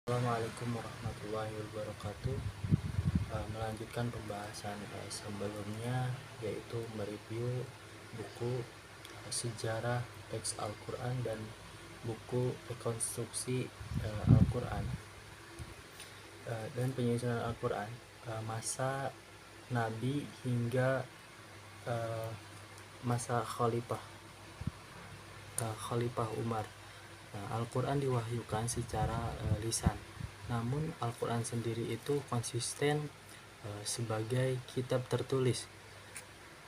Assalamualaikum warahmatullahi wabarakatuh. Melanjutkan pembahasan sebelumnya, yaitu mereview buku sejarah teks Al-Quran dan buku rekonstruksi Al-Quran dan penyusunan Al-Quran, masa Nabi hingga masa Khalifah Umar. Al-Quran diwahyukan secara lisan, namun Al-Quran sendiri itu konsisten sebagai kitab tertulis.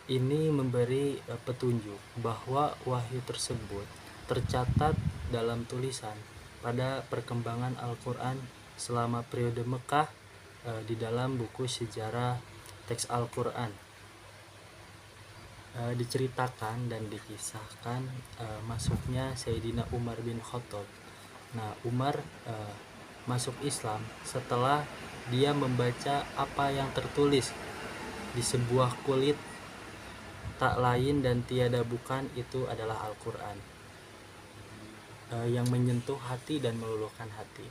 Ini memberi petunjuk bahwa wahyu tersebut tercatat dalam tulisan pada perkembangan Al-Quran selama periode Mekah di dalam buku sejarah teks Al-Quran. Diceritakan dan dikisahkan masuknya Sayyidina Umar bin Khattab. Umar masuk Islam setelah dia membaca apa yang tertulis di sebuah kulit, tak lain dan tiada bukan itu adalah Al-Quran, yang menyentuh hati dan meluluhkan hati.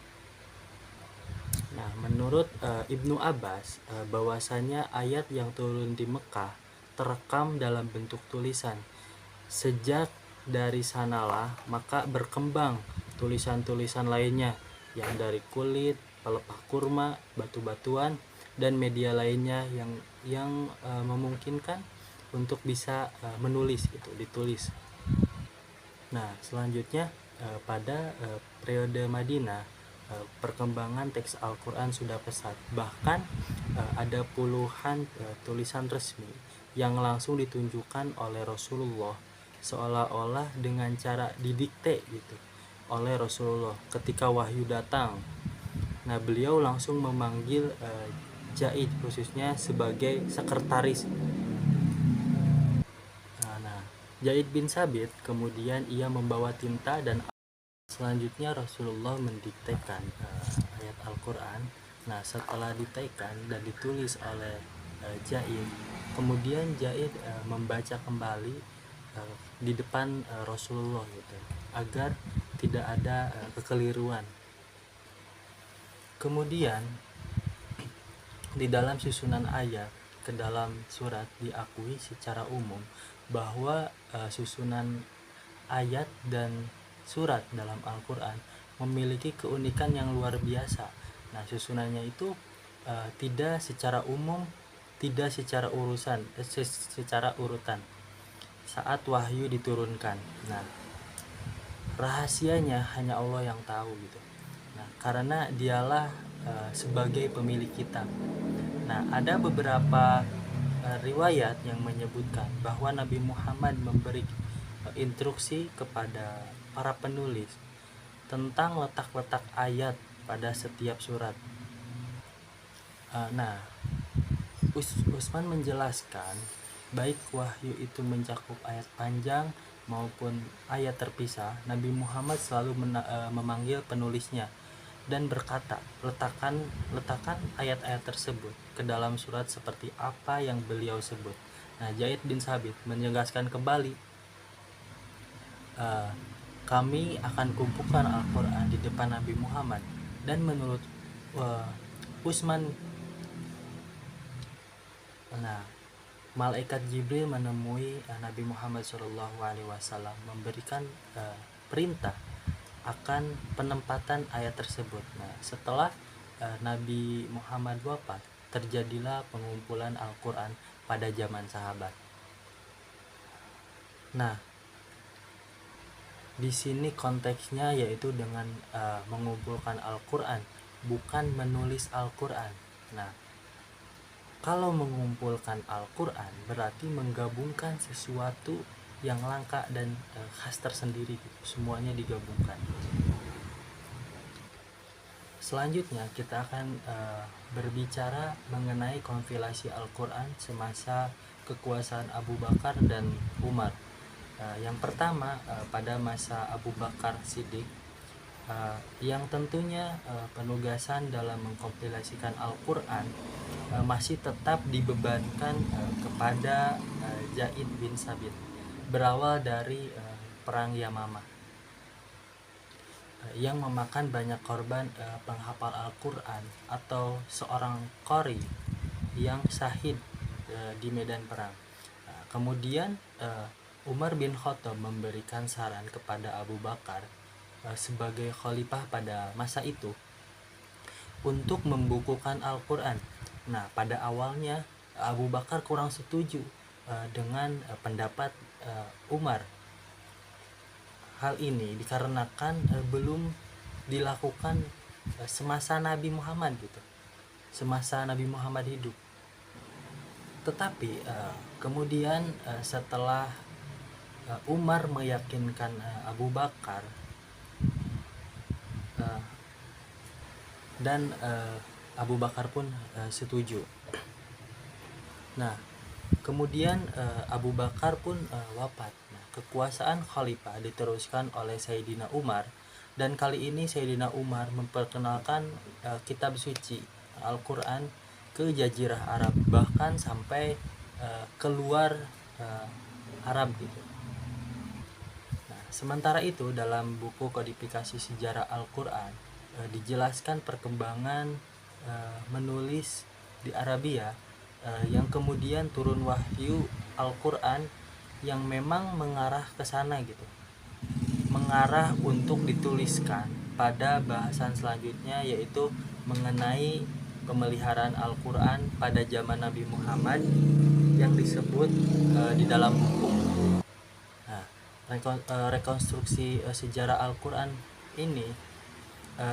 Menurut Ibnu Abbas, bahwasanya ayat yang turun di Mekah terekam dalam bentuk tulisan. Sejak dari sanalah maka berkembang tulisan-tulisan lainnya yang dari kulit, pelepah kurma, batu-batuan, dan media lainnya yang memungkinkan untuk bisa menulis, ditulis. Selanjutnya pada periode Madinah, perkembangan teks Al-Quran sudah pesat. Bahkan ada puluhan tulisan resmi yang langsung ditunjukkan oleh Rasulullah, seolah-olah dengan cara didikte oleh Rasulullah ketika wahyu datang. Beliau langsung memanggil Zaid khususnya sebagai sekretaris. Zaid bin Sabit kemudian ia membawa tinta dan selanjutnya Rasulullah mendiktekan ayat Al-Quran. Setelah ditekan dan ditulis oleh Zaid, kemudian Zaid membaca kembali di depan Rasulullah agar tidak ada kekeliruan. Kemudian di dalam susunan ayat ke dalam surat diakui secara umum bahwa susunan ayat dan surat dalam Al-Quran memiliki keunikan yang luar biasa. Susunannya itu tidak secara umum, tidak secara urutan saat wahyu diturunkan. Rahasianya hanya Allah yang tahu karena dialah sebagai pemilik kitab. Ada beberapa riwayat yang menyebutkan bahwa Nabi Muhammad memberi instruksi kepada para penulis tentang letak-letak ayat pada setiap surat. Utsman menjelaskan baik wahyu itu mencakup ayat panjang maupun ayat terpisah, Nabi Muhammad selalu memanggil penulisnya dan berkata, letakkan ayat-ayat tersebut ke dalam surat seperti apa yang beliau sebut. Zaid bin Sabit menegaskan kembali, kami akan kumpulkan Al-Quran di depan Nabi Muhammad. Dan menurut Utsman, malaikat Jibril menemui Nabi Muhammad SAW memberikan perintah akan penempatan ayat tersebut. Setelah Nabi Muhammad wafat, terjadilah pengumpulan Al-Quran pada zaman sahabat. Di sini konteksnya yaitu dengan mengumpulkan Al-Quran, bukan menulis Al-Quran. Kalau mengumpulkan Al-Quran berarti menggabungkan sesuatu yang langka dan khas tersendiri, semuanya digabungkan. Selanjutnya kita akan berbicara mengenai kompilasi Al-Quran semasa kekuasaan Abu Bakar dan Umar. Yang pertama pada masa Abu Bakar Siddiq, yang tentunya penugasan dalam mengkompilasikan Al-Quran masih tetap dibebankan kepada Zaid bin Sabit, berawal dari perang Yamamah. yang memakan banyak korban penghafal Al-Quran atau seorang qori yang syahid di medan perang. Kemudian Umar bin Khattab memberikan saran kepada Abu Bakar sebagai khalifah pada masa itu untuk membukukan Al-Quran. Nah, pada awalnya Abu Bakar kurang setuju dengan pendapat Umar. Hal ini dikarenakan belum dilakukan semasa Nabi Muhammad gitu, semasa Nabi Muhammad hidup. Tetapi kemudian setelah Umar meyakinkan Abu Bakar dan Abu Bakar pun setuju. Nah, kemudian Abu Bakar pun wafat. Nah, kekuasaan khalifah diteruskan oleh Sayyidina Umar, dan kali ini Sayyidina Umar memperkenalkan kitab suci Al-Quran ke Jazirah Arab, bahkan sampai keluar Arab gitu. Nah, sementara itu dalam buku kodifikasi sejarah Al-Quran dijelaskan perkembangan menulis di Arabia yang kemudian turun wahyu Al-Quran yang memang mengarah ke sana gitu, mengarah untuk dituliskan pada bahasan selanjutnya, yaitu mengenai pemeliharaan Al-Quran pada zaman Nabi Muhammad yang disebut di dalam buku. Nah, rekonstruksi sejarah Al-Quran ini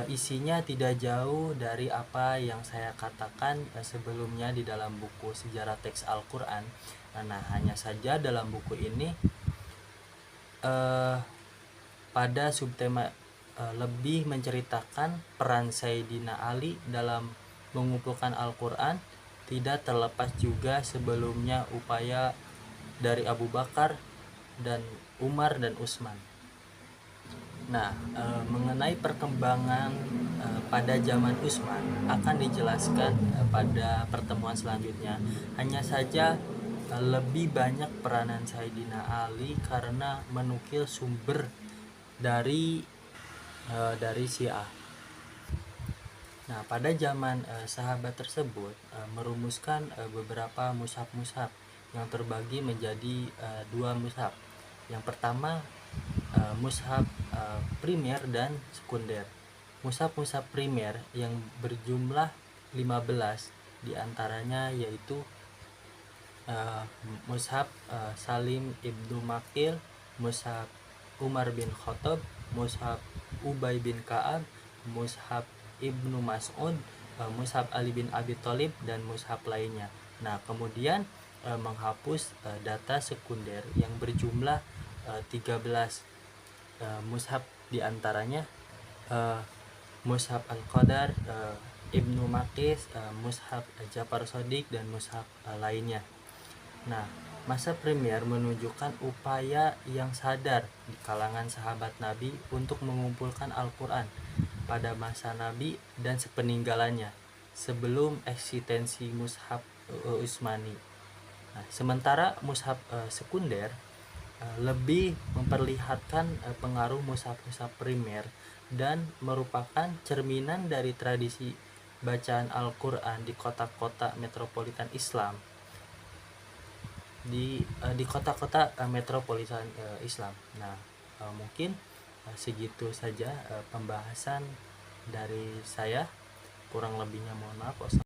isinya tidak jauh dari apa yang saya katakan sebelumnya di dalam buku sejarah teks Al-Quran. Nah, hanya saja dalam buku ini pada subtema lebih menceritakan peran Sayyidina Ali dalam mengumpulkan Al-Quran, tidak terlepas juga sebelumnya upaya dari Abu Bakar dan Umar dan Utsman. Nah, mengenai perkembangan pada zaman Utsman akan dijelaskan pada pertemuan selanjutnya. Hanya saja lebih banyak peranan Sayyidina Ali karena menukil sumber dari Syiah. Nah, pada zaman sahabat tersebut merumuskan beberapa mushaf-mushaf yang terbagi menjadi dua mushaf. Yang pertama mushaf primer dan sekunder. Mushaf-mushaf primer yang berjumlah 15 diantaranya yaitu mushaf Salim ibnu Makil, mushaf Umar bin Khattab, mushaf Ubay bin Ka'ab, mushaf Ibnu Mas'ud, mushaf Ali bin Abi Thalib, dan mushaf lainnya. Nah, kemudian menghapus data sekunder yang berjumlah 13 mushaf, diantaranya mushaf Al-Qadar, Ibnu Maqis, mushaf Ja'far Shadiq, dan mushaf lainnya. Nah, masa premier menunjukkan upaya yang sadar di kalangan sahabat Nabi untuk mengumpulkan Al-Quran pada masa Nabi dan sepeninggalannya sebelum eksistensi mushaf Utsmani. Nah, sementara mushaf sekunder lebih memperlihatkan pengaruh mushaf-mushaf primer dan merupakan cerminan dari tradisi bacaan Al-Quran di kota-kota metropolitan Islam, di kota-kota metropolitan Islam. Nah, mungkin segitu saja pembahasan dari saya, kurang lebihnya mohon maaf.